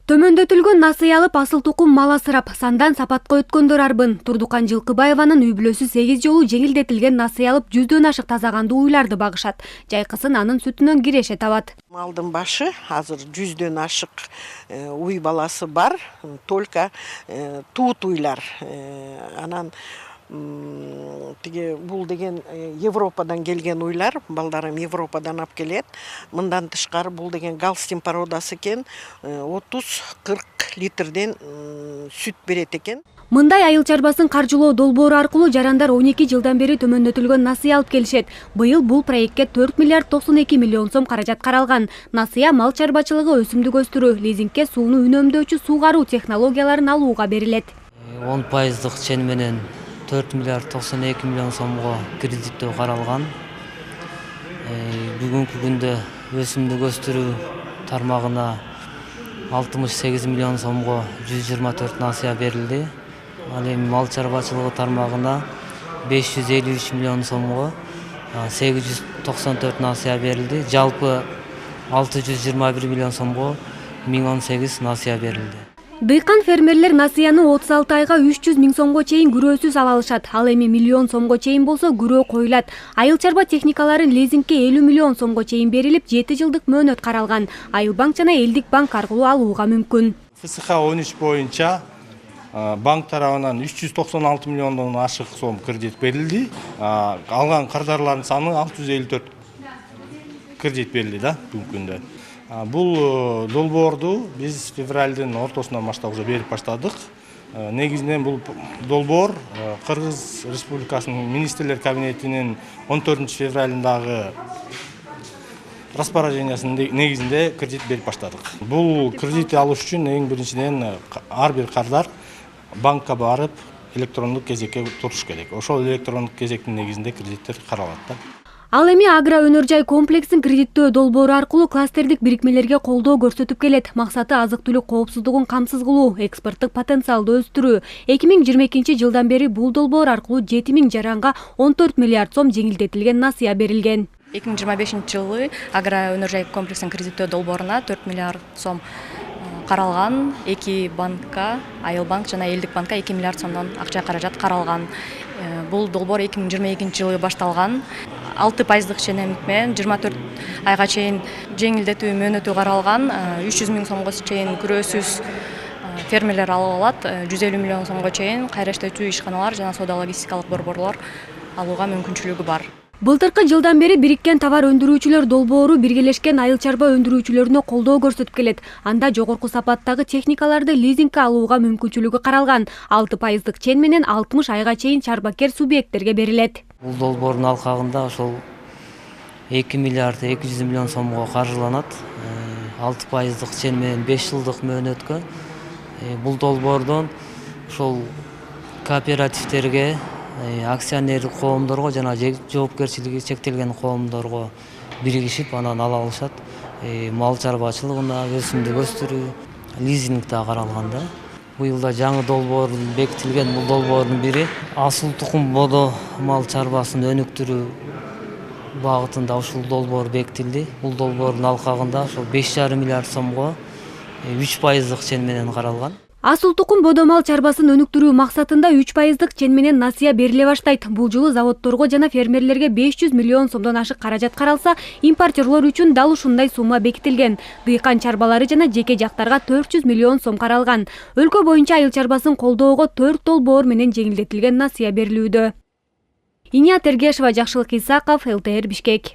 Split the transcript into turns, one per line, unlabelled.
Төмөндөтүлгөн насыя алып асыл тукум мал асырап, сандан сапатка өткөндөр арбын. Турдукан Жылкыбаеванын үй бүлөсү 8 жолу жеңилдетилген насыя алып 100дөн ашык тазаганды уйларды багышат. Жайкысын анын сүтүнөн киреше табат.
Малдын башы азыр 100дөн ашык уй баласы бар, только туут уйлар. Анан бул деген Европадан келген уйлар, балдарым Европадан алып келет. Мындан тышкары бул деген галстин породасы экен, 30-40 литрден сүт берет экен.
Мындай айыл чарбасын каржылоо долбоору аркылуу жарандар 12 жылдан бери төмөндөтүлгөн насыя алып келишет. Быйыл бул проектке 4 миллиард 92 миллион сом каражат каралган. Насыя мал чарбачылыгы өсүмдүк өстүрүү, лизингке сууну үнөмдөөчү суугаруу технологияларын алууга берилет.
10% чен менен 4 миллиард 92 миллион сомго кредиттөө каралган. Бүгүнкү күндө өсүмдүк өстүрүү тармагына 68 миллион сомго 124 насыя берилди. Ал эми мал чарбачылыгы тармагына 553 миллион сомго 894 насыя берилди. Жалпы 621 миллион сомго 1018 насыя берилди.
Дыйкан фермерлер насыяны 36 айга 300 миң сомго чейин күрөөсүз ала алышат. Ал эми миллион сомго чейин болсо күрөө коюлат. Айыл чарба техникаларын лизингке 50 миллион сомго чейин берилип, 7 жылдык мөөнөт каралган. Айыл банк жана элдик банк аркылуу алууга мүмкүн.
ФСХ 13 боюнча банк тарабынан 396 миллиондон ашык сом кредит берилди. Алган кардарлардын саны 654 кредит берилди да бүгүнкү күндө. Бул долбоорду биз февралдын ортосунан баштап уже берип баштадык. Негизинен бул долбоор Кыргыз Республикасынын министрлер кабинетинин 14 февралындагы распоряжениясынын негизинде кредит берип баштадык. Бул кредит алыш үчүн эң биринчиден ар бир кардар банкка барып электрондук кезекке туруш керек. Ошол электрондук кезектин негизинде кредиттер каралат да.
Ал эми агро өнөр жай комплексин кредиттөө долбоору аркылуу кластердик бирикмелерге колдоо көрсөтүп келет. Максаты азык-түлүк коопсуздугун камсыз кылуу, экспорттук потенциалды өстүрүү. 2022 жылдан бери бул долбоор аркылуу 7000 жаранга 14 миллиард сом жеңилдетилген насыя берилген.
2025 жылы агро өнөр жай комплексин кредиттөө долбооруна 4 миллиард сом каралган. 2 банкка, Айыл банк жана Элдик банкка 2 миллиард сомдон акча каражат каралган. Бул долбоор 2022 жылы башталган. 6% ченемик менен 24 айга чейин жеңилдетүү мөөнөтү каралган. 300 миң сомго чейин күрөөсүз фермерлер ала алат. 150 миллион сомго чейин кайраштыруу ишканалар жана соода логистикалык борборлор алууга мүмкүнчүлүгү бар.
Былтыркы жылдан бери бириккен товар өндүрүүчүлөр долбоору биргелешкен айыл чарба өндүрүүчүлөрүнө колдоо көрсөтүп келет. Анда жогорку сапаттагы техникаларды лизингке алууга мүмкүнчүлүгү каралган. 6% чен менен 60 айга чейин чарбакер субъекттерге берилет.
Бул долбоордун алкагында ошол 2 миллиард 200 миллион сомго каржыланат. 6% чен менен 5 жылдык мөөнөткө. Бул долбоордон ошол кооперативтерге, акционерлик коомдорго жана жоопкерчилиги чектелген коомдорго биригишип анан ала алышат. Мал чарбачылыгына, өсүмдүк өстүрүү, лизинг да каралган да. Быйылда жаңы долбоор бекитилген. Бул долбоордун бири асыл тукум бодо мал чарбасын өнүктүрүү багытында ушул долбоор бекитилди. Бул долбоордун алкагында ошол 5,5 миллиард сомго 3% чен менен каралган.
Асыл тукум бодо мал чарбасын өнүктүрүү максатында 3% чен менен насыя бериле баштайт. Бул жылы заводдорго жана фермерлерге 500 миллион сомдон ашык каражат каралса, импортерлор үчүн дал ушундай сумма бекитилген. Дыйкан чарбалары жана жеке жактарга 400 миллион сом каралган. Өлкө боюнча айыл чарбасын колдоого 4 долбоор менен жеңилдетилген насыя берилүүдө. Иния Тергешова, Жакшылык Исаков, ЛТР Бишкек.